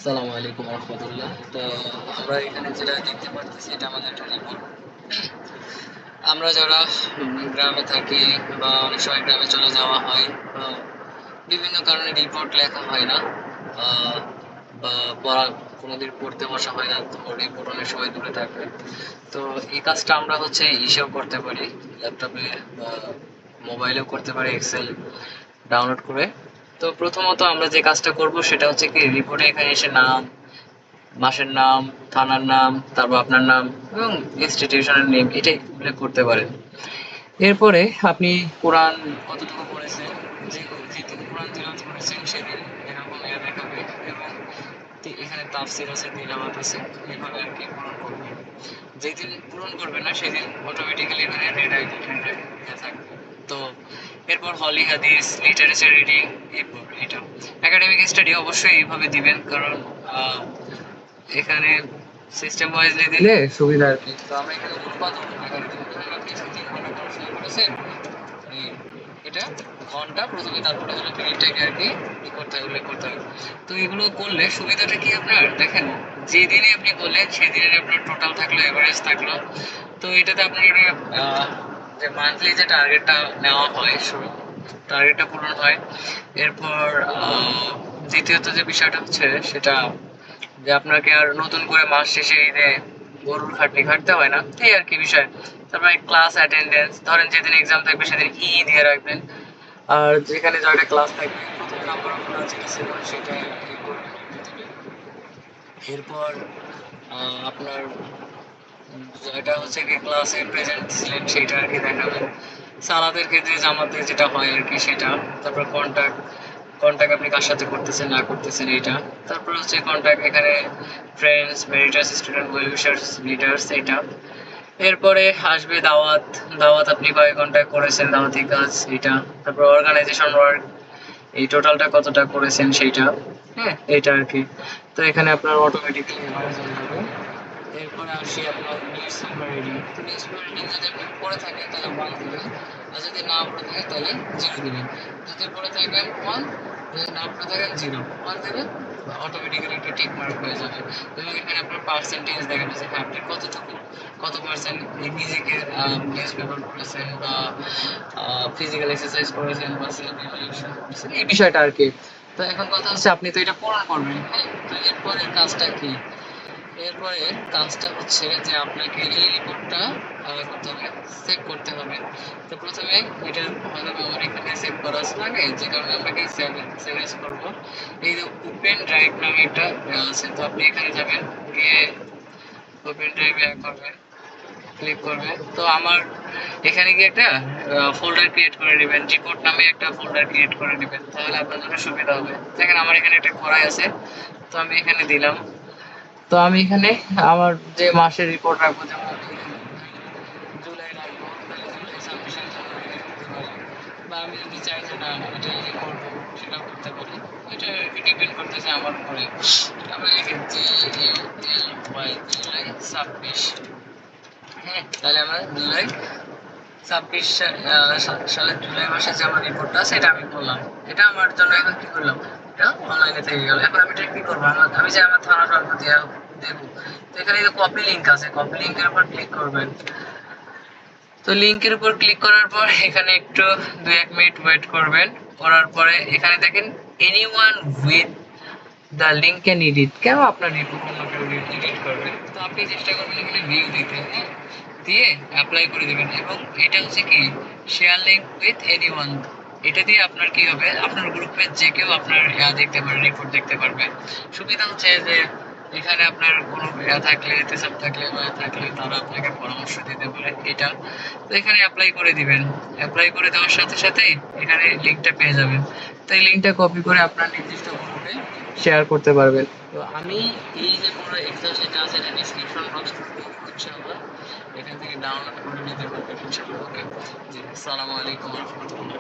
আসসালামু আলাইকুম রহমতুল্লাহ। তো আমরা এখানে যেটা দেখতে পারতেছি এটা আমাদের একটা রিপোর্ট। আমরা যারা গ্রামে থাকি বা অনেক সময় গ্রামে চলে যাওয়া হয়, বা বিভিন্ন কারণে রিপোর্ট লেখা হয় না, আহ, বা পড়া কোনোদিন পড়তে বসা হয় না, তো রিপোর্ট অনেক সময় দূরে থাকবে। তো এই কাজটা আমরা হচ্ছে ইসেও করতে পারি, ল্যাপটপে বা মোবাইলেও করতে পারি, এক্সেল ডাউনলোড করে। তো প্রথমত আমরা যে কাজটা করব সেটা হচ্ছে কি, রিপোর্টে এখানে এসে নাম, মাসের নাম, থানার নাম, তারপর আপনার নাম এবং ইনস্টিটিউশনের নেম এটাই উল্লেখ করতে পারেন। এরপরে আপনি কোরআন কতটুকু পড়েছেন, যেদিন কোরআন তিলাওয়াত করেছেন সেদিন এরকম দেখাবে, এবং এখানে তাফসির আছে, তিলাওয়াত আছে, এভাবে আর কি পূরণ করবেন। যেদিন পূরণ করবে না সেদিন অটোমেটিক্যালি এখানে রেড আই থাকবে। তো এরপর হলি হাদিস, লিটারেচার রিডিং, এরপর এটা একাডেমিক স্টাডি অবশ্যই এইভাবে দিবেন, কারণ এখানে সিস্টেম ওয়াইজলি দিলে সুবিধা আর কি। তো আমরা এখানে উৎপাদন আকারে দিব, ধরেন আপনি 3 ঘন্টা পড়াশোনা করেছেন, এই এটা ঘন্টা প্রথমে, তারপরে হলো মিনিটটাকে আর কি করতে হবে, উল্লেখ করতে হবে। তো এগুলো করলে সুবিধাটা কি, আপনার দেখেন যেদিনে আপনি বললেন সেদিনের আপনার টোটাল থাকলো, এভারেজ থাকলো। তো এটাতে আপনার যে মান্থলি যে টার্গেটটা নেওয়া হয়, শুরু টার্গেটটা পূরণ হয়। এরপর দ্বিতীয়ত যে বিষয়টা হচ্ছে সেটা যে আপনাকে আর নতুন করে মাস শেষে ঈদে গরুর খাটনি খাটতে হয় না, এই আর কি বিষয়। তারপরে ক্লাস অ্যাটেন্ডেন্স, ধরেন যেদিন এক্সাম থাকবে সেদিন দিয়ে রাখবেন, আর যেখানে জয়টা ক্লাস থাকবে প্রথম নাম্বার অফ ক্লাস যেটা ছিল সেটা করবেন প্রথমে। এরপর আপনার যেটা হচ্ছে কি ক্লাসে প্রেজেন্ট ছিলেন সেটা আর কি দেখাবেন। সালাতের ক্ষেত্রে জামাতে যেটা হয় আর কি সেটা। তারপর কন্টাক্ট, কন্টাক্ট আপনি কার সাথে করতেছেন না করতেছেন এইটা। তারপর হচ্ছে কন্টাক্ট এখানে ফ্রেন্ডস, মেরিটাস, স্টুডেন্ট, ওয়েল উইশার্স, লিডার্স এইটা। এরপরে আসবে দাওয়াত, দাওয়াত আপনি কয় কন্টাক্ট করেছেন, দাওয়াতি কাজ এইটা। তারপর অর্গানাইজেশন ওয়ার্ক, এই টোটালটা কতটা করেছেন সেইটা, হ্যাঁ এইটা আর কি। তো এখানে আপনার অটোমেটিক্যালি এভারেজ হয়ে যাবে। এরপরে আসি আপনার নিউজ পেপার রিডিং। তো নিউজ পেপার রিডিং যদি আপনি পড়ে থাকেন তাহলে 1 দিবেন, আর যদি না পড়ে থাকেন তাহলে 0 দিবেন। যদি পড়ে থাকেন 1, যদি না পড়ে থাকেন 0, 1 দেবেন, অটোমেটিক্যালি একটা টিক মার্ক হয়ে যাবে। এবং এখানে আপনার পার্সেন্টেজ দেখানো যে হ্যাঁ আপনি কতটুকু, কত পার্সেন্ট নিজেকে নিউজ পেপার পড়েছেন, বা ফিজিক্যাল এক্সারসাইজ করেছেন, বা সেলফ ইভালুয়েশন করেছেন, এই বিষয়টা আর কি। তো এখন কথা হচ্ছে আপনি তো এটা পূরণ করবেন, হ্যাঁ। তো এরপরের কাজটা কি, এরপরে কাজটা হচ্ছে যে আপনাকে এই রিপোর্টটা করতে হবে, সেভ করতে হবে। তো প্রথমে এটা হয়তো আমার এখানে সেভ করা আছে আগে, যে কারণে আপনাকে সেভ এস করবো। এই যে ওপেন ড্রাইভ নামে একটা আছে, তো আপনি এখানে যাবেন, গিয়ে ওপেন ড্রাইভে করবেন, ক্লিক করবেন। তো আমার এখানে গিয়ে একটা ফোল্ডার ক্রিয়েট করে নেবেন, রিপোর্ট নামে একটা ফোল্ডার ক্রিয়েট করে নেবেন, তাহলে আপনার জন্য সুবিধা হবে। দেখেন আমার এখানে একটা করাই আছে, তো আমি এখানে দিলাম। তো আমি এখানে আমার যে মাসের রিপোর্ট রাখবো, যেমন আমি এখানে জুলাই রাখবো, তাহলে জুলাই 26-এর জন্য এটা দিতে পারি। বা আমি যদি চাই যে না এটা ইয়ে করবো, সেটাও করতে পারি। এটা ডিপেন্ড করতেছে আমার উপরে। আমরা লিখে GULY, জুলাই 26, হ্যাঁ। তাহলে আমরা জুলাই 26 সালের জুলাই মাসে যে আমার রিপোর্টটা আছে এটা আমি করলাম। এটা আমার জন্য এখন কি করলাম, এটা অনলাইনে থেকে গেল। এখন আমি এটা কি করবো, আমি যে আমার থানা সর্ব দেবো। তো এখানে যে কপি লিঙ্ক আছে, কপি লিঙ্কের উপর ক্লিক করবেন। তো লিঙ্কের উপর ক্লিক করার পর এখানে একটু 2-1 মিনিট ওয়েট করবেন। করার পরে এখানে দেখেন anyone with the link can edit, কেন আপনার রিপোর্ট অন্য কেউ এডিট করবে। তো আপনি চেষ্টা করবেন এখানে ভিউ দিতে, হ্যাঁ, দিয়ে অ্যাপ্লাই করে দেবেন। এবং এটা হচ্ছে কি শেয়ার লিঙ্ক উইথ এনিওয়ান, এটা দিয়ে আপনার কি হবে, আপনার গ্রুপে যে কেউ আপনার দেখতে পারবে, রিপোর্ট দেখতে পারবে। সুবিধা হচ্ছে যে এখানে আপনার কোনো থাকলে, এতেসাব থাকলে বা থাকলে তারা আপনাকে পরামর্শ দিতে পারে এটা। তো এখানে অ্যাপ্লাই করে দিবেন। অ্যাপ্লাই করে দেওয়ার সাথে সাথেই এখানে লিঙ্কটা পেয়ে যাবেন। তো এই লিঙ্কটা কপি করে আপনার নির্দিষ্ট গ্রুপে শেয়ার করতে পারবেন। তো আমি এই যে পুরো এক্সেল শিটটা আছে এটা ডেসক্রিপশন বক্স ইনশাআল্লাহ এখান থেকে ডাউনলোড করে নিতে পারবেন ইনশাআল্লাহ। ওকে, জি, আসসালামু আলাইকুম ওয়া রাহমাতুল্লাহ।